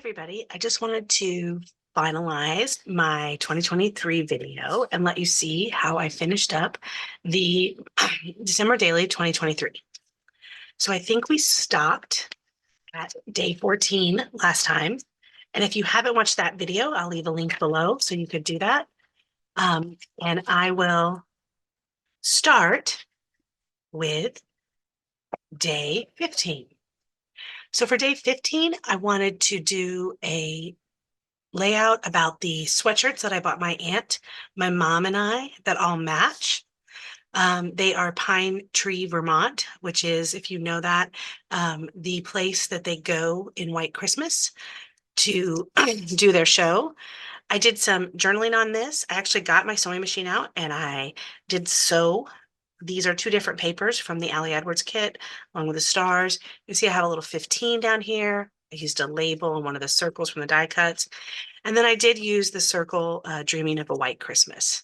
everybody. I just wanted to finalize my 2023 video and let you see how I finished up the December Daily 2023. So I think we stopped at day 14 last time. And if you haven't watched that video, I'll leave a link below so you could do that. And I will start with day 15. So for day 15, I wanted to do a layout about the sweatshirts that I bought my aunt, my mom, and I that all match. They are Pine Tree, Vermont, which is, if you know that, the place that they go in White Christmas to do their show. I did some journaling on this. I actually got my sewing machine out and I did sew. These are two different papers from the Ali Edwards kit, along with the stars. You see I have a little 15 down here. I used a label and one of the circles from the die cuts. And then I did use the circle Dreaming of a White Christmas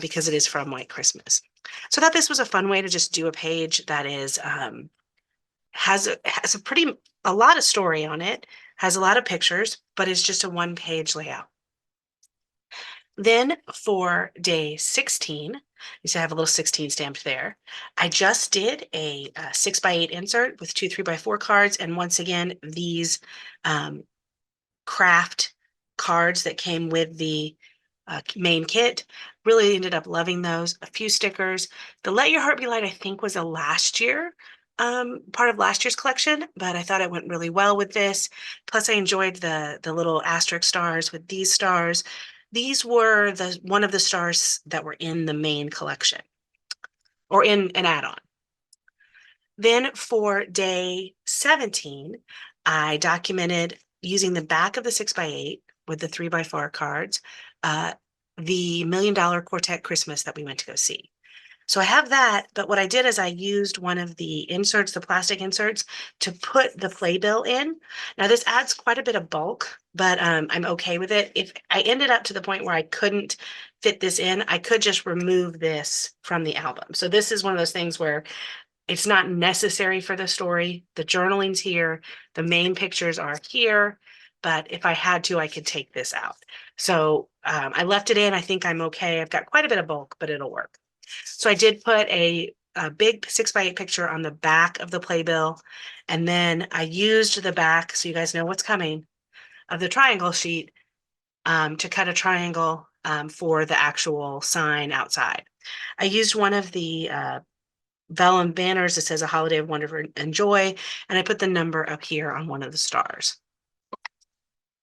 because it is from White Christmas. So I thought this was a fun way to just do a page that is has a lot of story on it, has a lot of pictures, but it's just a one-page layout. Then for day 16, you see I have a little 16 stamped there. I just did a 6x8 insert with two 3x4 cards, and once again, these craft cards that came with the main kit. Really ended up loving those. A few stickers. The Let Your Heart Be Light, I think, was a last year part of last year's collection, but I thought it went really well with this. Plus, I enjoyed the little asterisk stars with these stars. These were one of the stars that were in the main collection or in an add-on. Then for day 17, I documented using the back of the 6x8 with the 3x4 cards, the $1 Million Quartet Christmas that we went to go see. So I have that, but what I did is I used one of the inserts, the plastic inserts, to put the playbill in. Now this adds quite a bit of bulk, but I'm okay with it. If I ended up to the point where I couldn't fit this in, I could just remove this from the album. So this is one of those things where it's not necessary for the story. The journaling's here. The main pictures are here. But if I had to, I could take this out. So I left it in. I think I'm okay. I've got quite a bit of bulk, but it'll work. So I did put a big 6x8 picture on the back of the playbill. And then I used the back, so you guys know what's coming, of the triangle sheet to cut a triangle for the actual sign outside. I used one of the vellum banners that says A Holiday of Wonder and Joy, and I put the number up here on one of the stars.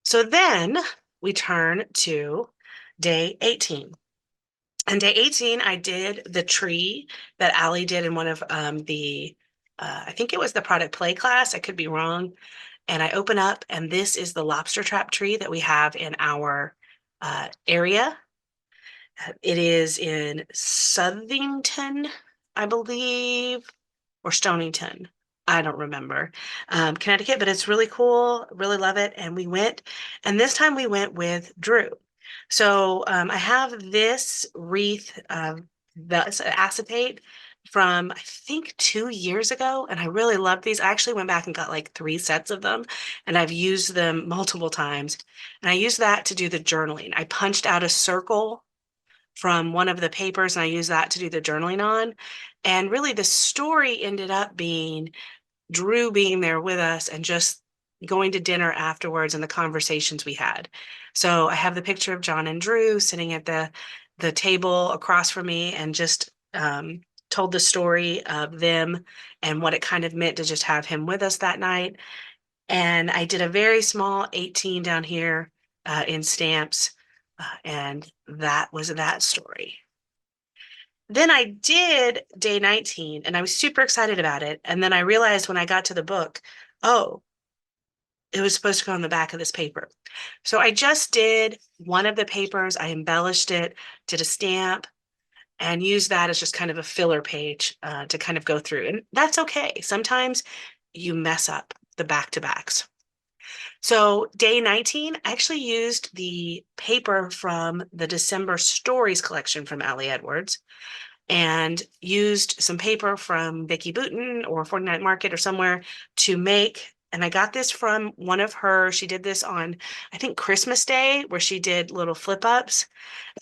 So then we turn to day 18. And day 18, I did the tree that Ali did in one of I think it was the product play class. I could be wrong. And I open up, and this is the lobster trap tree that we have in our area. It is in Southington, I believe, or Stonington. I don't remember, Connecticut, but it's really cool. Really love it. And we went, and this time we went with Drew. So I have this wreath of the acetate from, I think, 2 years ago, and I really love these. I actually went back and got like 3 sets of them, and I've used them multiple times. And I used that to do the journaling. I punched out a circle from one of the papers, and I used that to do the journaling on. And really, the story ended up being Drew being there with us and just going to dinner afterwards and the conversations we had. So I have the picture of John and Drew sitting at the table across from me and just told the story of them and what it kind of meant to just have him with us that night. And I did a very small 18 down here in stamps, and that was that story. Then I did day 19 and I was super excited about it. And then I realized when I got to the book, oh, it was supposed to go on the back of this paper. So I just did one of the papers. I embellished it, did a stamp, and used that as just kind of a filler page to kind of go through. And that's okay. Sometimes you mess up the back-to-backs. So day 19, I actually used the paper from the December Stories collection from Ali Edwards and used some paper from Vicki Boutin or 49 Market or somewhere to make And I got this from one of her, she did this on, I think, Christmas Day, where she did little flip ups.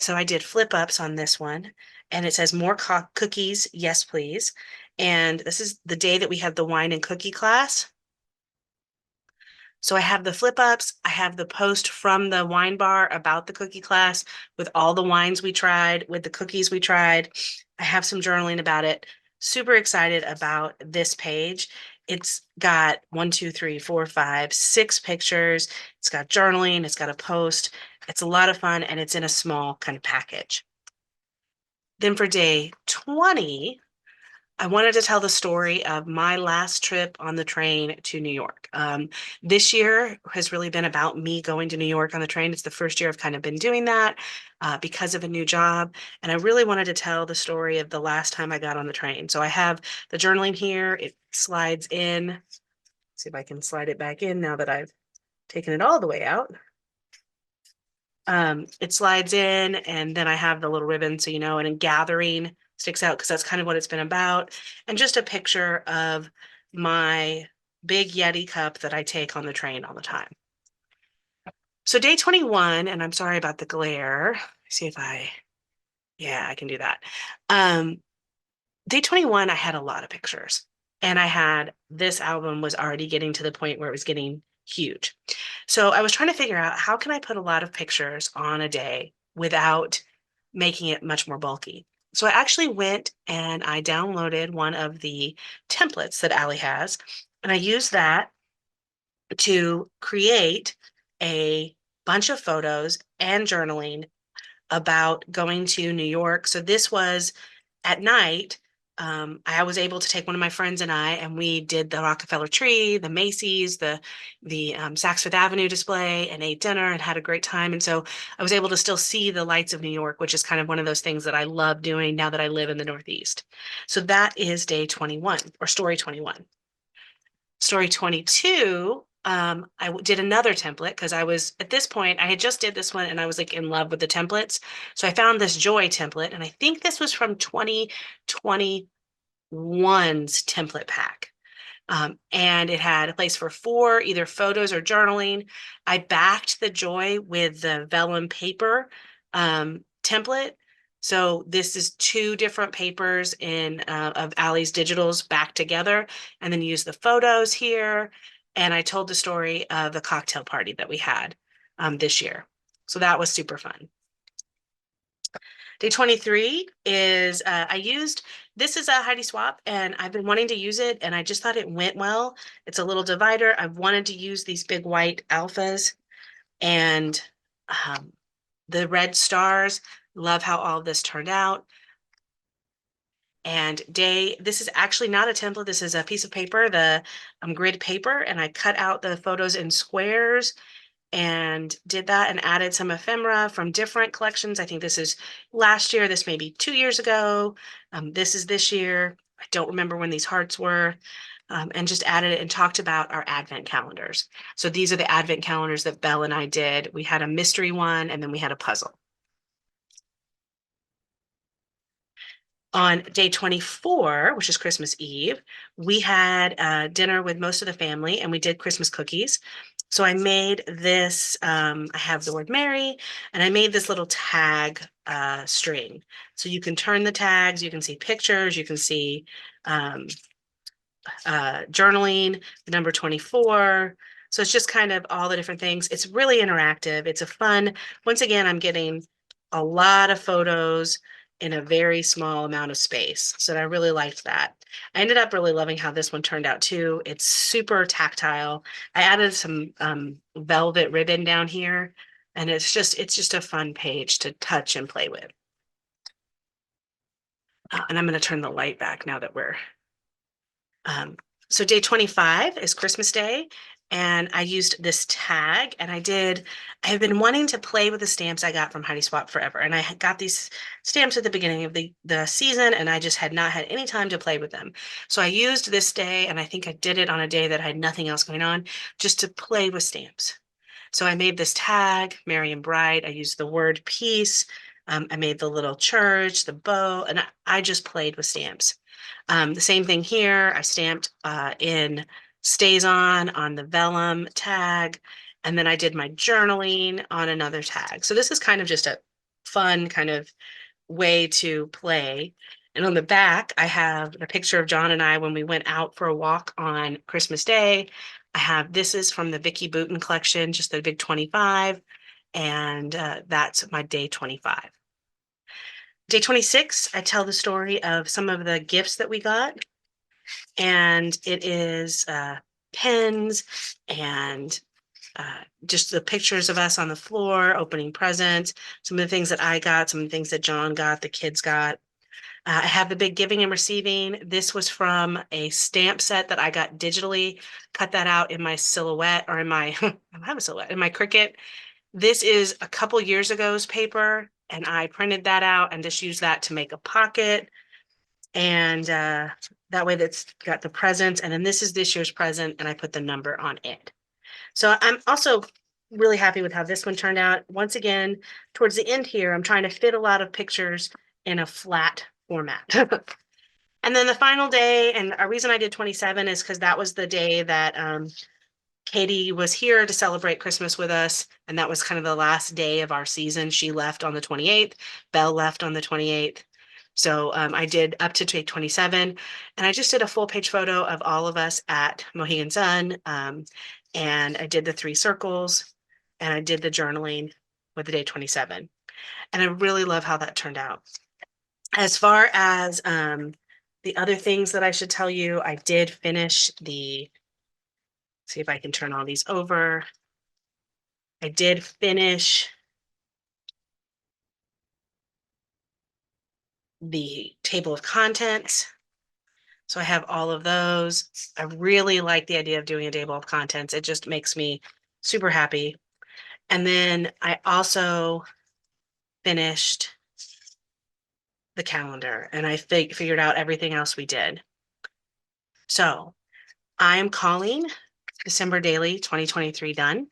So I did flip ups on this one, and it says more cookies, yes, please. And this is the day that we had the wine and cookie class. So I have the flip ups, I have the post from the wine bar about the cookie class with all the wines we tried, with the cookies we tried. I have some journaling about it. Super excited about this page. It's got 6 pictures. It's got journaling, it's got a post. It's a lot of fun, and it's in a small kind of package. Then for day 20, I wanted to tell the story of my last trip on the train to New York. This year has really been about me going to New York on the train. It's the first year I've kind of been doing that because of a new job. And I really wanted to tell the story of the last time I got on the train. So I have the journaling here. It slides in. Let's see if I can slide it back in now that I've taken it all the way out. It slides in, and then I have the little ribbon, so and a gathering sticks out because that's kind of what it's been about. And just a picture of my big Yeti cup that I take on the train all the time. So day 21, and I'm sorry about the glare. See if yeah, I can do that. Day 21, I had a lot of pictures, and this album was already getting to the point where it was getting huge. So I was trying to figure out, how can I put a lot of pictures on a day without making it much more bulky? So I actually went and I downloaded one of the templates that Allie has, and I used that to create a bunch of photos and journaling about going to New York. So this was at night. I was able to take one of my friends and we did the Rockefeller Tree, the Macy's, the Saks Fifth Avenue display, and ate dinner and had a great time. And so I was able to still see the lights of New York, which is kind of one of those things that I love doing now that I live in the Northeast. So that is day 21, or story 21. Story 22, I did another template because at this point, I had just did this one and I was like in love with the templates. So I found this Joy template, and I think this was from 2021's template pack. And it had a place for 4, either photos or journaling. I backed the Joy with the vellum paper template. So this is 2 different papers of Allie's digitals back together, and then use the photos here. And I told the story of the cocktail party that we had this year. So that was super fun. Day 23 is this is a Heidi Swapp, and I've been wanting to use it, and I just thought it went well. It's a little divider. I've wanted to use these big white alphas and the red stars. Love how all of this turned out. And this is actually not a template. This is a piece of paper, the grid paper, and I cut out the photos in squares and did that and added some ephemera from different collections. I think this is last year. This may be 2 years ago. This is this year. I don't remember when these hearts were. And just added it and talked about our Advent calendars. So these are the Advent calendars that Belle and I did. We had a mystery one, and then we had a puzzle. On day 24, which is Christmas Eve, we had dinner with most of the family, and we did Christmas cookies. So I made this, I have the word Merry, and I made this little tag string. So you can turn the tags, you can see pictures, you can see journaling, the number 24. So it's just kind of all the different things. It's really interactive. It's a fun, once again, I'm getting a lot of photos in a very small amount of space. So I really liked that. I ended up really loving how this one turned out too. It's super tactile. I added some velvet ribbon down here, and it's just a fun page to touch and play with. And I'm going to turn the light back now that we're so day 25 is Christmas Day, and I used this tag, and I have been wanting to play with the stamps I got from Heidi Swapp forever. And I got these stamps at the beginning of the season, and I just had not had any time to play with them. So I used this day, and I think I did it on a day that I had nothing else going on, just to play with stamps. So I made this tag, Merry and Bright. I used the word peace. I made the little church, the bow, and I just played with stamps. The same thing here. I stamped in stays on the vellum tag. And then I did my journaling on another tag. So this is kind of just a fun kind of way to play. And on the back, I have the picture of John and I when we went out for a walk on Christmas Day. I have, this is from the Vicki Boutin collection, just the big 25. And that's my day 25. Day 26, I tell the story of some of the gifts that we got. And it is pens and just the pictures of us on the floor, opening presents, some of the things that I got, some of the things that John got, the kids got. I have the big giving and receiving. This was from a stamp set that I got digitally. Cut that out in my Silhouette or in my, I don't have a Silhouette, in my Cricut. This is a couple years ago's paper, and I printed that out and just used that to make a pocket. And that way that's got the presents. And then this is this year's present, and I put the number on it. So I'm also really happy with how this one turned out. Once again, towards the end here, I'm trying to fit a lot of pictures in a flat format. And then the final day, and a reason I did 27 is because that was the day that Katie was here to celebrate Christmas with us. And that was kind of the last day of our season. She left on the 28th. Belle left on the 28th. So I did up to day 27. And I just did a full page photo of all of us at Mohegan Sun. And I did the 3 circles, and I did the journaling with the day 27. And I really love how that turned out. As far as the other things that I should tell you, I did finish the, see if I can turn all these over. I did finish the table of contents. So I have all of those. I really like the idea of doing a table of contents. It just makes me super happy. And then I also finished the calendar, and I figured out everything else we did. So I am calling December Daily 2023 done.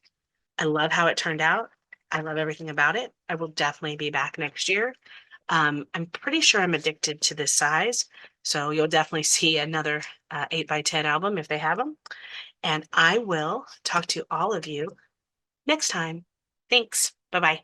I love how it turned out. I love everything about it. I will definitely be back next year. I'm pretty sure I'm addicted to this size, so you'll definitely see another 8x10 album if they have them. And I will talk to all of you next time. Thanks. Bye-bye.